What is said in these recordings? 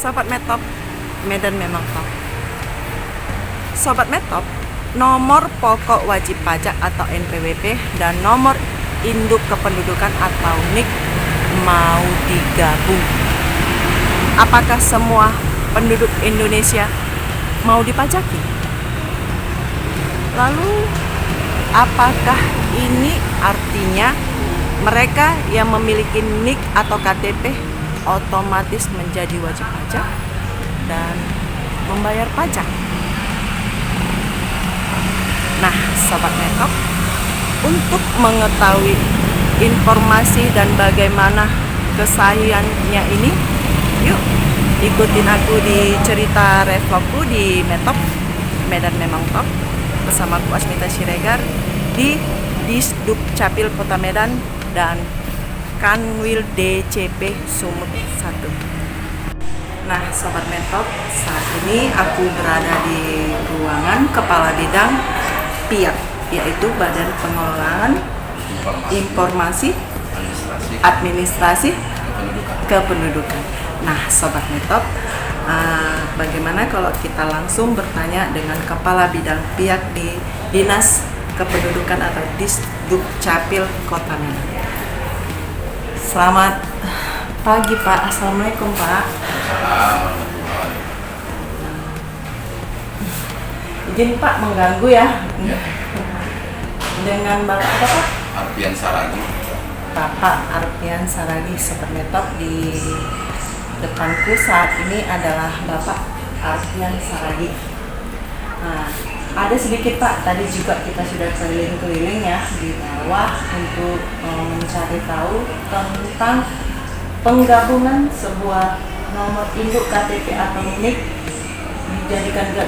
Sobat Metop, Medan memang top. Sobat Metop, nomor pokok wajib pajak atau NPWP dan nomor induk kependudukan atau NIK mau digabung. Apakah semua penduduk Indonesia mau dipajaki? Lalu, apakah ini artinya mereka yang memiliki NIK atau KTP otomatis menjadi wajib pajak dan membayar pajak? Nah, Sobat Metop, untuk mengetahui informasi dan bagaimana kesahihannya ini, yuk ikutin aku di cerita revlogku di Metop, Medan Memang Top, bersama aku Asmita Siregar di Disduk Capil Kota Medan dan Kanwil DCP Sumut 1. Nah, Sobat Metop, saat ini aku berada di ruangan Kepala Bidang PIAK, yaitu Badan Pengelolaan Informasi Administrasi Kependudukan. Nah, Sobat Metop, bagaimana kalau kita langsung bertanya dengan Kepala Bidang PIAK di Dinas Kependudukan atau Disduk Capil Kota Medan. Selamat pagi Pak, Assalamualaikum Pak. Izin Pak mengganggu ya. Dengan Bapak apa Pak? Arpian Saragi. Bapak Arpian Saragi, Sobat Metop, di depanku saat ini adalah Bapak Arpian Saragi. Nah, ada sedikit Pak, tadi juga kita sudah keliling-keliling ya di bawah untuk mencari tahu tentang penggabungan sebuah nomor induk KTP atau NIK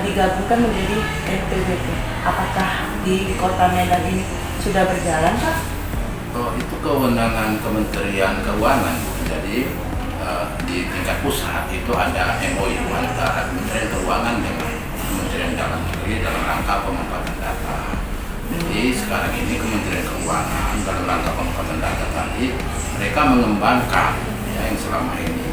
digabungkan menjadi NPWP. Apakah di Kota Medan ini sudah berjalan Pak? Oh, itu kewenangan Kementerian Keuangan. Jadi di tingkat pusat itu ada MOU antara Kementerian Keuangan dengan Kementerian Dalam Negeri dalam rangka pemanfaatan data. Jadi sekarang ini Kementerian Keuangan dalam rangka pemanfaatan data tadi mereka mengembangkan ya, yang selama ini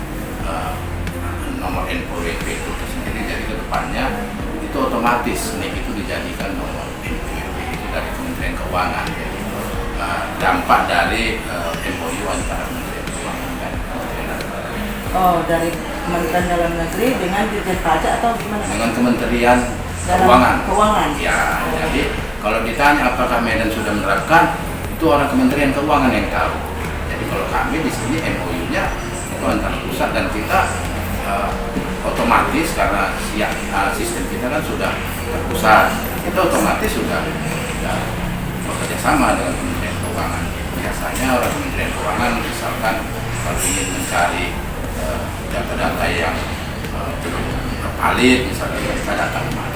nomor NPWP itu sendiri. Jadi ke depannya itu otomatis NIK itu dijadikan nomor NPWP itu dari Kementerian Keuangan. Jadi dampak dari MOU antara Kementerian Keuangan dan Kementerian Dalam Negeri. Oh, dari Kementerian Dalam Negeri dengan Dirjen Pajak atau gimana? Dengan Kementerian Keuangan. Ya, jadi kalau ditanya apakah Medan sudah menerapkan, itu orang Kementerian Keuangan yang tahu. Jadi kalau kami di sini MOU-nya itu antara pusat dan kita otomatis karena sistem kita kan sudah terpusat, kita otomatis sudah bekerja sama dengan Kementerian Keuangan. Biasanya orang Kementerian Keuangan misalkan kalau ingin mencari data-data yang belum valid, misalnya mereka datang kemari.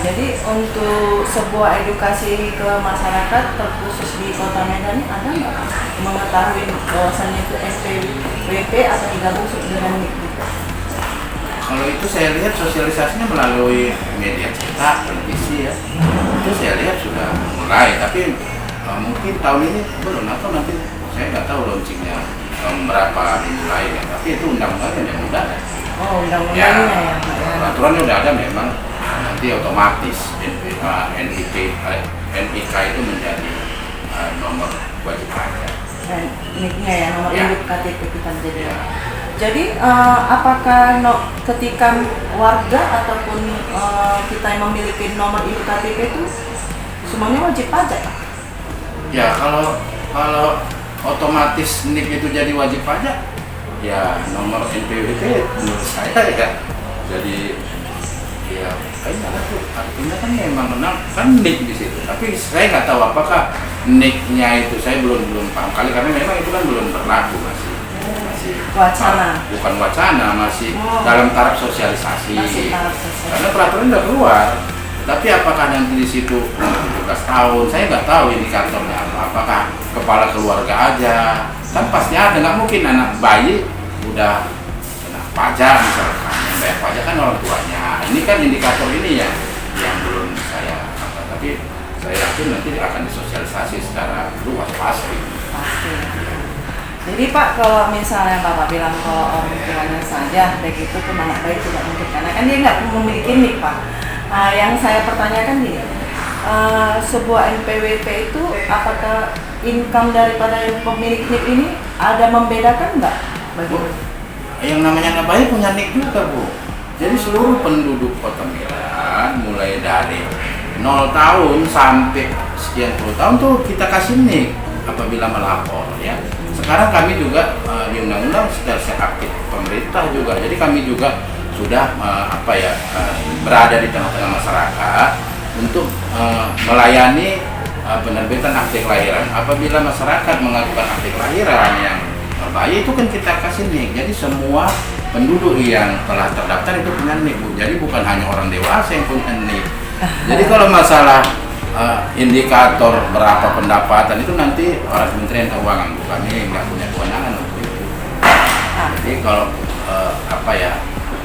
Jadi untuk sebuah edukasi ke masyarakat terkhusus di Kota Medan ini ada nggak mengetahui bahwasannya itu SPWP atau digabung dengan NIK? Kalau itu saya lihat sosialisasinya melalui media cetak, televisi ya. Itu saya lihat sudah mulai, tapi mungkin tahun ini belum, atau nanti saya nggak tahu launchingnya berapa dimulai ya. Tapi itu undang-undangnya yang udah ada. Oh, undang-undangnya ya. Peraturannya udah ada memang. Nanti otomatis NIK itu menjadi nomor wajib pajak. NIK-nya ya, nomor induk KTP kita menjadi. Ya. Jadi apakah ketika warga ataupun kita yang memiliki nomor induk KTP itu semuanya wajib pajak? Ya, kalau otomatis NIK itu jadi wajib pajak, ya nomor NPWP menurut saya ya jadi ya kayaknya itu artinya kan memang kan NIK di situ. Tapi saya nggak tahu apakah NIK-nya itu, saya belum paham kali karena memang itu kan belum berlaku masih wacana. Bukan wacana, masih dalam taraf sosialisasi. Karena peraturan udah keluar. Tapi apakah nanti di situ 17 tahun, saya nggak tahu indikatornya apa. Apakah kepala keluarga aja? Kan pasti ada, nggak mungkin anak bayi udah kena pajak misalkan. Yang bayar pajak kan orang tuanya. Ini kan indikator ini ya yang belum saya apa. Tapi saya yakin nanti akan disosialisasi secara luas pasti. Jadi Pak, kalau misalnya Bapak bilang kalau orang tuanya saja, baik itu pun anak baik tidak mungkin, karena kan dia nggak memiliki NIK Pak. Yang saya pertanyakan gini, sebuah NPWP itu apakah income daripada yang pemilik NIK ini ada membedakan nggak? Bu, yang namanya anak baik punya NIK juga Bu. Jadi seluruh penduduk Kota Medan mulai dari 0 tahun sampai sekian puluh tahun tuh kita kasih NIK apabila melapor ya. Sekarang kami juga di undang-undang sudah seaktif pemerintah juga, jadi kami juga sudah berada di tengah-tengah masyarakat untuk melayani penerbitan akte kelahiran. Apabila masyarakat mengajukan akte kelahiran yang bayi itu kan kita kasih NIK, jadi semua penduduk yang telah terdaftar itu punya NIK Bu. Jadi bukan hanya orang dewasa yang punya NIK. Jadi kalau masalah indikator berapa pendapatan itu nanti orang Kementerian Keuangan Bu, kami nggak punya kewenangan untuk itu. Jadi kalau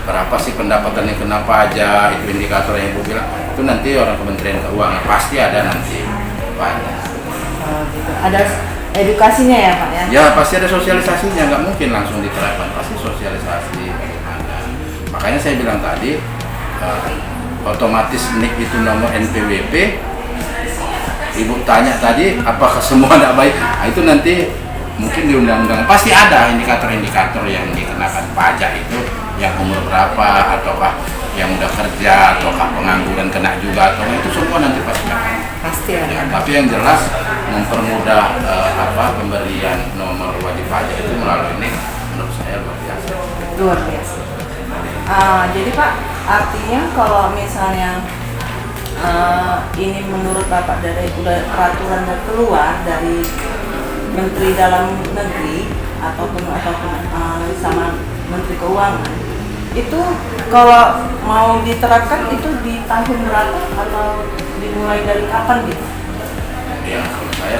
berapa sih pendapatan yang kena pajak, itu indikator yang Ibu bilang, itu nanti orang Kementerian Keuangan pasti ada nanti pajak. Gitu. Ada edukasinya ya Pak ya? Ya pasti ada sosialisasinya, nggak mungkin langsung diterapkan, pasti sosialisasi bagaimana. Makanya saya bilang tadi otomatis NIK itu nomor NPWP. Ibu tanya tadi apakah semua anak baik? Nah, itu nanti mungkin di undang-undang pasti ada indikator-indikator yang dikenakan pajak itu, yang umur berapa, ataukah yang udah kerja, ataukah pengangguran kena juga, atau itu semua nanti pasti akan. Pasti ada. Ya, tapi yang jelas mempermudah pemberian nomor wajib pajak itu melalui NIK menurut saya luar biasa. Luar biasa. Jadi Pak, artinya kalau misalnya ini menurut Bapak dari peraturan yang keluar dari Menteri Dalam Negeri ataupun sama Menteri Keuangan, itu kalau mau diterapkan itu di tahun berapa atau dimulai dari kapan gitu? Ya kalau saya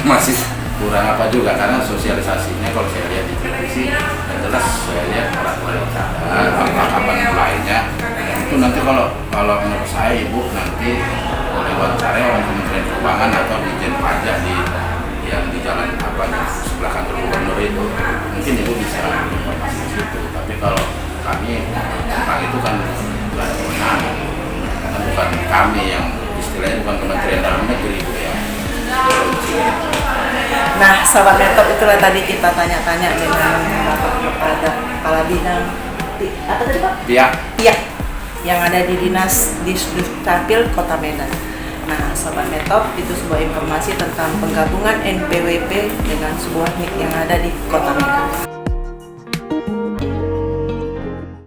masih kurang apa juga, karena sosialisasinya kalau saya lihat di televisi yang jelas saya lihat peraturan yang ada kapan mulainya. Itu nanti kalau menurut saya Ibu nanti boleh wawancara orang Kementerian Keuangan atau Dijen Pajak yang di jalan di sebelah kantor gubernur itu, mungkin Ibu bisa informasi di situ. Tapi kalau kami tentang itu kan nggak ada kewenangan, karena bukan kami yang istilahnya, bukan Kementerian Dalam Negeri Bu ya. Nah, sahabat laptop, itulah tadi kita tanya-tanya dengan Bapak kepada Kepala Bidang apa tadi Pak? Pihak yang ada di Dinas Dukcapil Kota Medan. Nah, sahabat laptop, itu sebuah informasi tentang penggabungan NPWP dengan sebuah NIK yang ada di Kota Medan.